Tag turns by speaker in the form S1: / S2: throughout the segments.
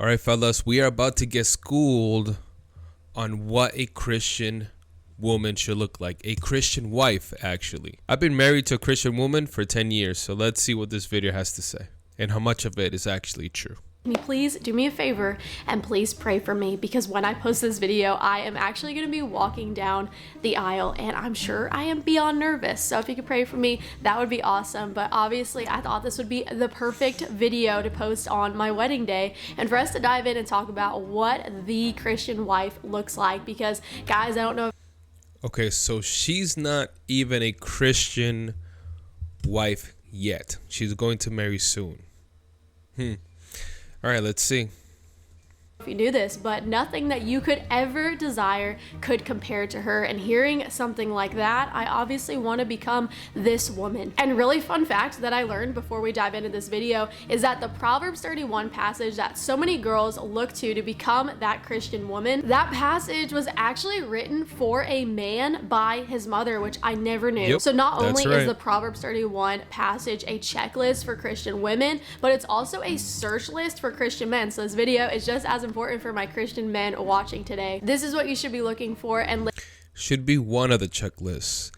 S1: All right, fellas, we are about to get schooled on what a Christian woman should look like. A Christian wife, actually. I've been married to a Christian woman for 10 years, so let's see what this video has to say and how much of it is actually true.
S2: Can you please do me a favor and please pray for me, because when I post this video, I am actually going to be walking down the aisle and I'm sure I am beyond nervous. So if you could pray for me, that would be awesome. But obviously I thought this would be the perfect video to post on my wedding day and for us to dive in and talk about what the Christian wife looks like, because guys, I don't know.
S1: Okay, so she's not even a Christian wife yet. She's going to marry soon. All right, let's see.
S2: If you knew this, but nothing that you could ever desire could compare to her. And hearing something like that, I obviously want to become this woman. And really fun fact that I learned before we dive into this video is that the Proverbs 31 passage that so many girls look to become that Christian woman, that passage was actually written for a man by his mother, which I never knew.
S1: Yep,
S2: so not only
S1: right.
S2: is the Proverbs 31 passage a checklist for Christian women, but it's also a search list for Christian men. So this video is just as important for my Christian men watching today. This is what you should be looking for, and
S1: should be one of the checklists.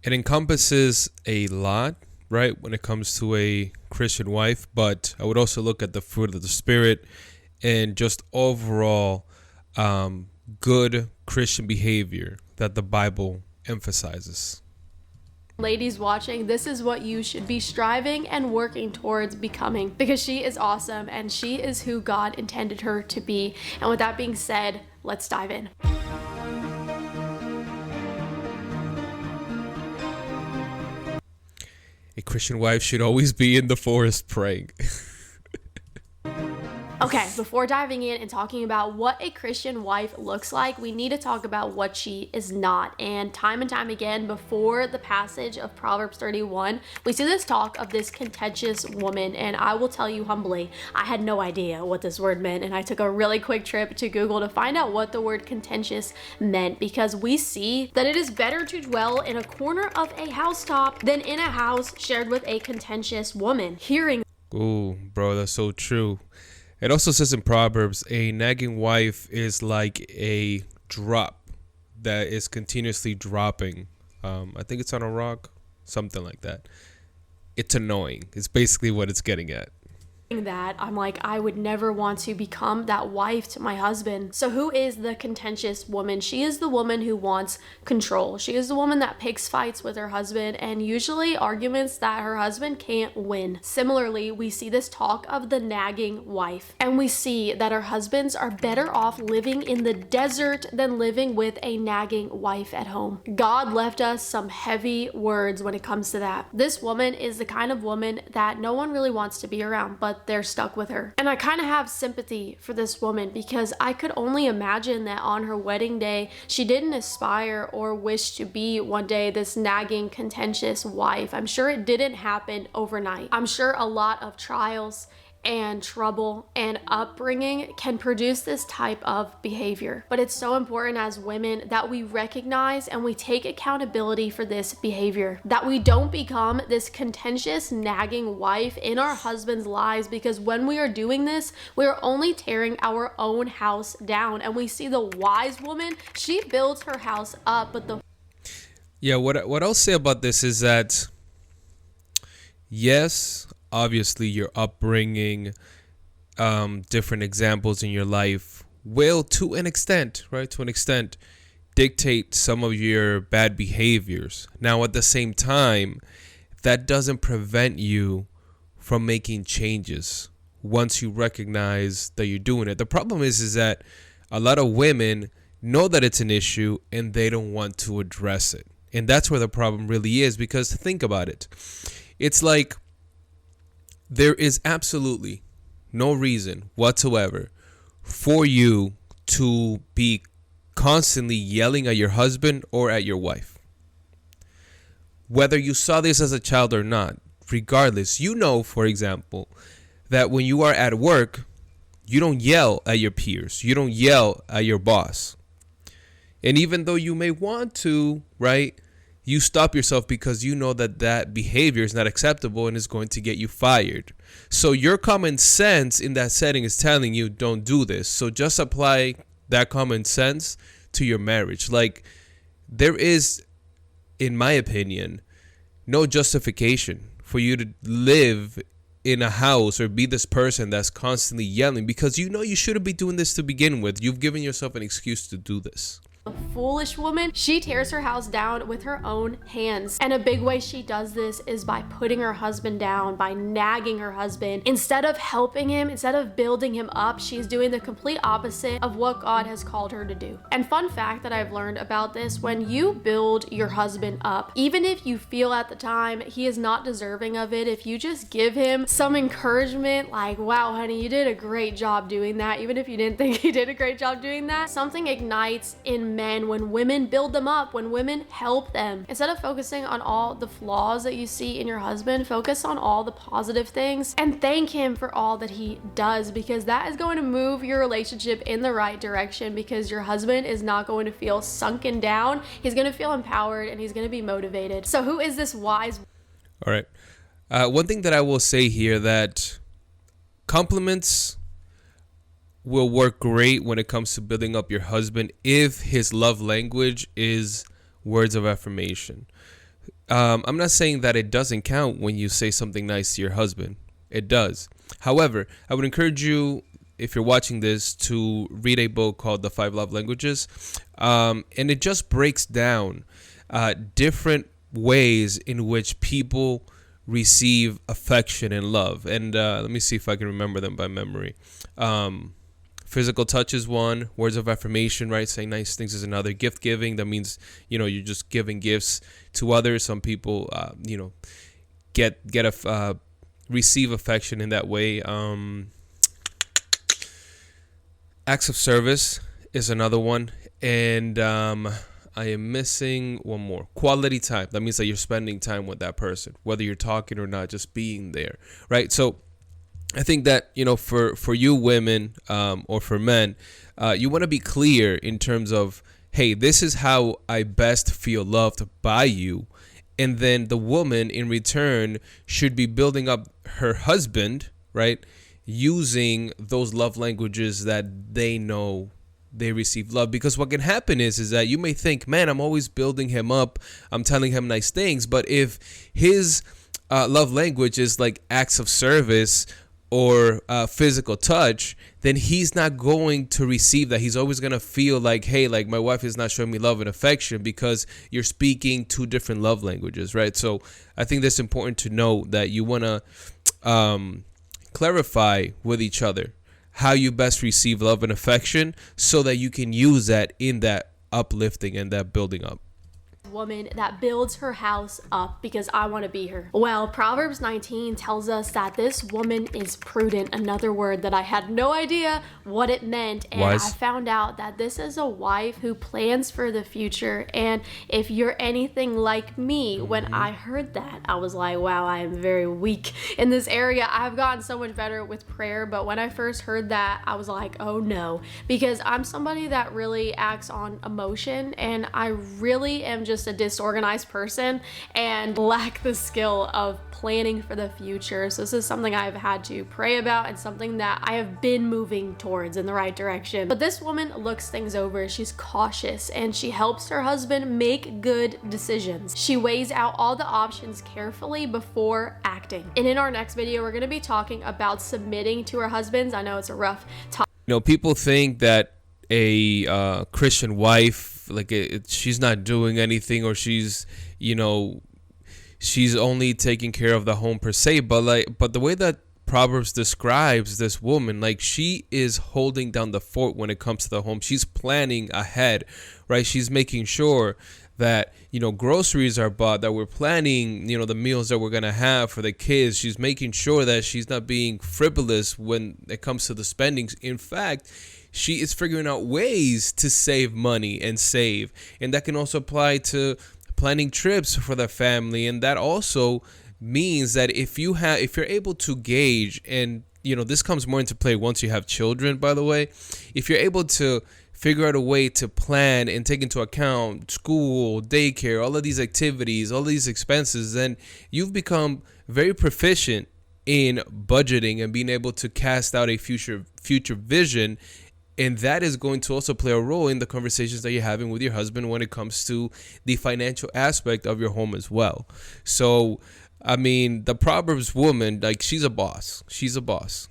S1: It encompasses a lot, right, when it comes to a Christian wife, but I would also look at the fruit of the Spirit and just overall good Christian behavior that the Bible emphasizes.
S2: ladies watching, this is what you should be striving and working towards becoming, because she is awesome and she is who God intended her to be. And with that being said, let's dive in.
S1: A Christian wife should always be in the forest praying.
S2: Okay, before diving in and talking about what a Christian wife looks like, we need to talk about what she is not. And time again, before the passage of Proverbs 31, we see this talk of this contentious woman. And I will tell you humbly, I had no idea what this word meant. And I took a really quick trip to Google to find out what the word contentious meant, because we see that it is better to dwell in a corner of a housetop than in a house shared with a contentious woman. Hearing
S1: Ooh, bro, that's so true. It also says in Proverbs, a nagging wife is like a drop that is continuously dropping. I think it's on a rock, something like that. It's annoying. It's basically what it's getting at.
S2: that, I'm like, I would never want to become that wife to my husband. So who is the contentious woman? She is the woman who wants control. She is the woman that picks fights with her husband, and usually arguments that her husband can't win. Similarly, we see this talk of the nagging wife, and we see that our husbands are better off living in the desert than living with a nagging wife at home. God left us some heavy words when it comes to that. This woman is the kind of woman that no one really wants to be around, but they're stuck with her. And I kind of have sympathy for this woman, because I could only imagine that on her wedding day, she didn't aspire or wish to be one day this nagging, contentious wife. I'm sure it didn't happen overnight. I'm sure a lot of trials and trouble and upbringing can produce this type of behavior. But it's so important as women that we recognize and we take accountability for this behavior, that we don't become this contentious, nagging wife in our husbands' lives, because when we are doing this, we are only tearing our own house down. And we see the wise woman, she builds her house up, but the
S1: what I'll say about this is that, yes, obviously your upbringing, different examples in your life will, to an extent, dictate some of your bad behaviors. Now, at the same time, that doesn't prevent you from making changes once you recognize that you're doing it. The problem is that a lot of women know that it's an issue and they don't want to address it. And that's where the problem really is, because think about it. It's like, there is absolutely no reason whatsoever for you to be constantly yelling at your husband or at your wife. Whether you saw this as a child or not, regardless, you know, for example, that when you are at work, you don't yell at your peers. You don't yell at your boss. And even though you may want to, right, you stop yourself because you know that that behavior is not acceptable and is going to get you fired. So your common sense in that setting is telling you don't do this. So just apply that common sense to your marriage. Like, there is, in my opinion, no justification for you to live in a house or be this person that's constantly yelling, because you know you shouldn't be doing this to begin with. You've given yourself an excuse to do this.
S2: A foolish woman, she tears her house down with her own hands. And a big way she does this is by putting her husband down, by nagging her husband. Instead of helping him, instead of building him up, she's doing the complete opposite of what God has called her to do. And fun fact that I've learned about this, when you build your husband up, even if you feel at the time he is not deserving of it, if you just give him some encouragement, like, wow, honey, you did a great job doing that, even if you didn't think he did a great job doing that, something ignites in men when women build them up, when women help them. Instead of focusing on all the flaws that you see in your husband, focus on all the positive things and thank him for all that he does, because that is going to move your relationship in the right direction, because your husband is not going to feel sunken down. He's going to feel empowered and he's going to be motivated. So who is this wise?
S1: All right. One thing that I will say here, that compliments will work great when it comes to building up your husband if his love language is words of affirmation. I'm not saying that it doesn't count when you say something nice to your husband. It does. However, I would encourage you, if you're watching this, to read a book called The 5 Love Languages. And it just breaks down different ways in which people receive affection and love. And let me see if I can remember them by memory. Physical touch is one. Words of affirmation, right? Saying nice things is another. Gift giving, that means, you're just giving gifts to others. Some people, receive affection in that way. Acts of service is another one. And I am missing one more. Quality time. That means that you're spending time with that person, whether you're talking or not, just being there, right? So I think that, for you women, or for men, you want to be clear in terms of, hey, this is how I best feel loved by you. And then the woman in return should be building up her husband, right, using those love languages that they know they receive love. Because what can happen is that you may think, man, I'm always building him up, I'm telling him nice things. But if his love language is like acts of service or physical touch, then he's not going to receive that. He's always going to feel like, hey, like my wife is not showing me love and affection, because you're speaking two different love languages, right? So I think that's important to know, that you want to clarify with each other how you best receive love and affection, so that you can use that in that uplifting and that building up.
S2: Woman that builds her house up, because I want to be her. Well, Proverbs 19 tells us that this woman is prudent, another word that I had no idea what it meant, and
S1: Wise.
S2: I found out that this is a wife who plans for the future. And if you're anything like me, when I heard that, I was like, wow, I am very weak in this area. I've gotten so much better with prayer, but when I first heard that, I was like, oh no, because I'm somebody that really acts on emotion, and I really am just a disorganized person and lack the skill of planning for the future. So this is something I've had to pray about, and something that I have been moving towards in the right direction. But this woman looks things over. She's cautious, and she helps her husband make good decisions. She weighs out all the options carefully before acting. And in our next video, we're going to be talking about submitting to her husbands. I know it's a rough topic.
S1: People think that a Christian wife, like she's not doing anything, or she's only taking care of the home per se, but the way that Proverbs describes this woman, like, she is holding down the fort when it comes to the home. She's planning ahead, right? She's making sure that groceries are bought, that we're planning the meals that we're gonna have for the kids. She's making sure that she's not being frivolous when it comes to the spendings. In fact, she is figuring out ways to save money and save. And that can also apply to planning trips for the family. And that also means that if you're able to gauge and this comes more into play once you have children, by the way. If you're able to figure out a way to plan and take into account school, daycare, all of these activities, all these expenses, then you've become very proficient in budgeting and being able to cast out a future vision. And that is going to also play a role in the conversations that you're having with your husband when it comes to the financial aspect of your home as well. So, I mean, the Proverbs woman, like, she's a boss. She's a boss.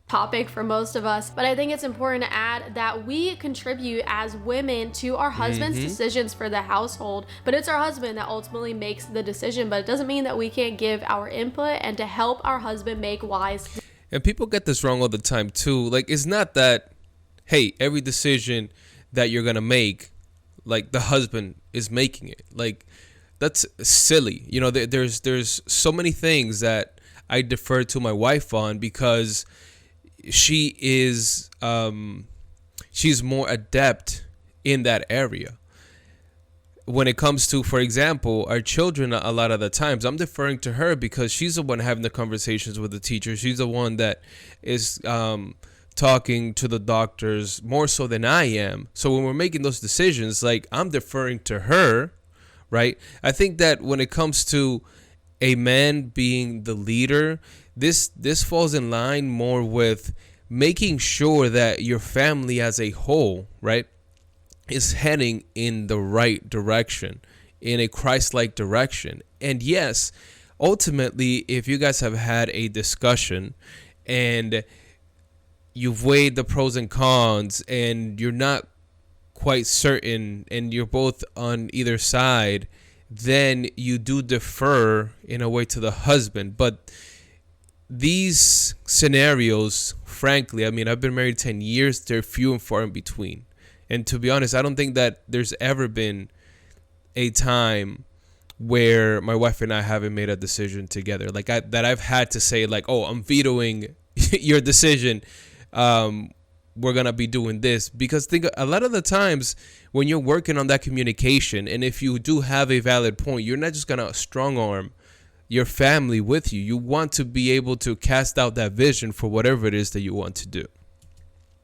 S2: Topic for most of us, but I think it's important to add that we contribute as women to our husband's decisions for the household, but it's our husband that ultimately makes the decision. But it doesn't mean that we can't give our input and to help our husband make wise.
S1: And people get this wrong all the time too. Like, it's not that, hey, every decision that you're gonna make, like, the husband is making it. Like, that's silly. There's so many things that I defer to my wife on because she is she's more adept in that area. When it comes to, for example, our children, a lot of the times I'm deferring to her because she's the one having the conversations with the teacher. She's the one that is talking to the doctors more so than I am. So when we're making those decisions, like, I'm deferring to her, right? I think that when it comes to a man being the leader, this falls in line more with making sure that your family as a whole, right, is heading in the right direction, in a Christ-like direction. And yes, ultimately, if you guys have had a discussion and you've weighed the pros and cons and you're not quite certain and you're both on either side, then you do defer in a way to the husband. But these scenarios, frankly, I mean, I've been married 10 years. They're few and far in between. And to be honest, I don't think that there's ever been a time where my wife and I haven't made a decision together. Like, that I've had to say, like, oh, I'm vetoing your decision. We're going to be doing this. Because think a lot of the times when you're working on that communication, and if you do have a valid point, you're not just going to strong arm your family with you. You want to be able to cast out that vision for whatever it is that you want to do.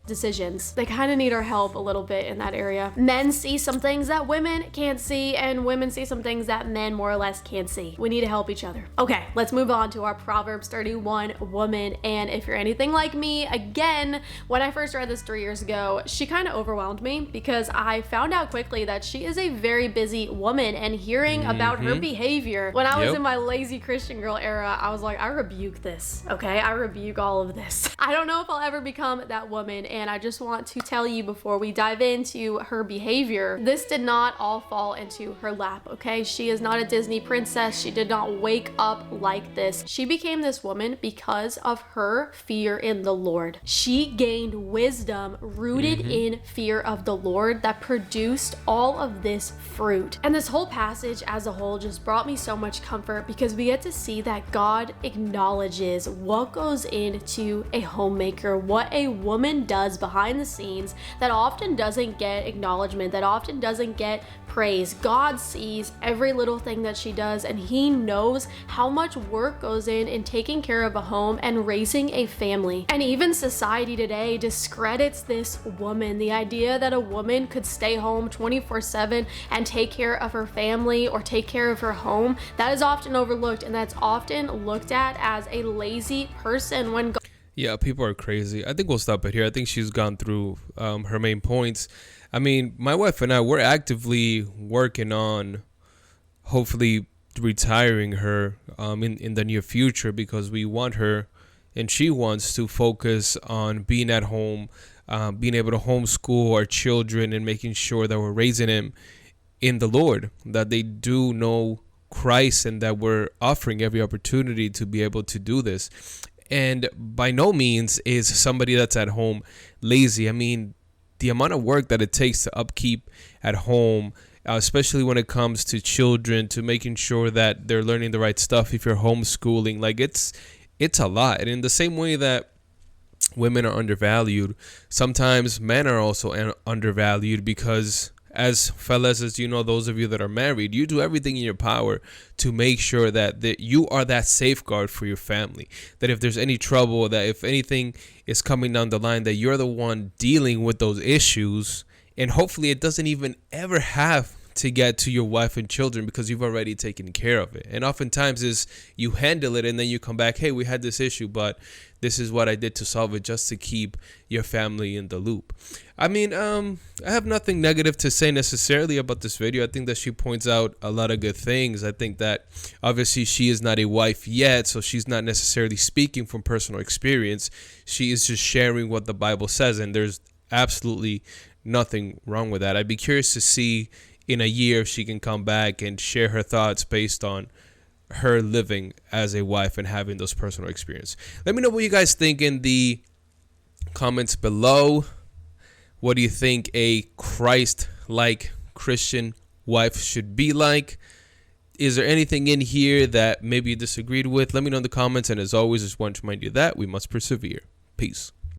S2: Decisions. They kind of need our help a little bit in that area. Men see some things that women can't see, and women see some things that men more or less can't see. We need to help each other. Okay, let's move on to our Proverbs 31 woman. And if you're anything like me, again, when I first read this 3 years ago, she kind of overwhelmed me because I found out quickly that she is a very busy woman, and hearing about her behavior when I was in my lazy Christian girl era, I was like, I rebuke this. Okay, I rebuke all of this. I don't know if I'll ever become that woman. And I just want to tell you before we dive into her behavior, this did not all fall into her lap, okay? She is not a Disney princess. She did not wake up like this. She became this woman because of her fear in the Lord. She gained wisdom rooted in fear of the Lord that produced all of this fruit. And this whole passage as a whole just brought me so much comfort because we get to see that God acknowledges what goes into a homemaker, what a woman does behind the scenes that often doesn't get acknowledgement, that often doesn't get praise. God sees every little thing that she does, and he knows how much work goes in taking care of a home and raising a family. And even society today discredits this woman. The idea that a woman could stay home 24/7 and take care of her family or take care of her home, that is often overlooked, and that's often looked at as a lazy person when
S1: Yeah, people are crazy. I think we'll stop it here. I think she's gone through her main points. I mean, my wife and I, we're actively working on hopefully retiring her in the near future because we want her and she wants to focus on being at home, being able to homeschool our children and making sure that we're raising them in the Lord, that they do know Christ and that we're offering every opportunity to be able to do this. And by no means is somebody that's at home lazy. I mean, the amount of work that it takes to upkeep at home, especially when it comes to children, to making sure that they're learning the right stuff if you're homeschooling, like it's a lot. And in the same way that women are undervalued, sometimes men are also undervalued because as fellas, as you know, those of you that are married, you do everything in your power to make sure that you are that safeguard for your family. That if there's any trouble, that if anything is coming down the line, that you're the one dealing with those issues. And hopefully it doesn't even ever have to get to your wife and children because you've already taken care of it. And oftentimes is you handle it and then you come back, hey, we had this issue, but this is what I did to solve it, just to keep your family in the loop. I mean, I have nothing negative to say necessarily about this video. I think that she points out a lot of good things. I think that obviously she is not a wife yet, so she's not necessarily speaking from personal experience. She is just sharing what the Bible says, and there's absolutely nothing wrong with that. I'd be curious to see in a year if she can come back and share her thoughts based on her living as a wife and having those personal experience. Let me know what you guys think in the comments below. What do you think a Christ-like Christian wife should be like? Is there anything in here that maybe you disagreed with? Let me know in the comments. And as always, just want to remind you that we must persevere. Peace.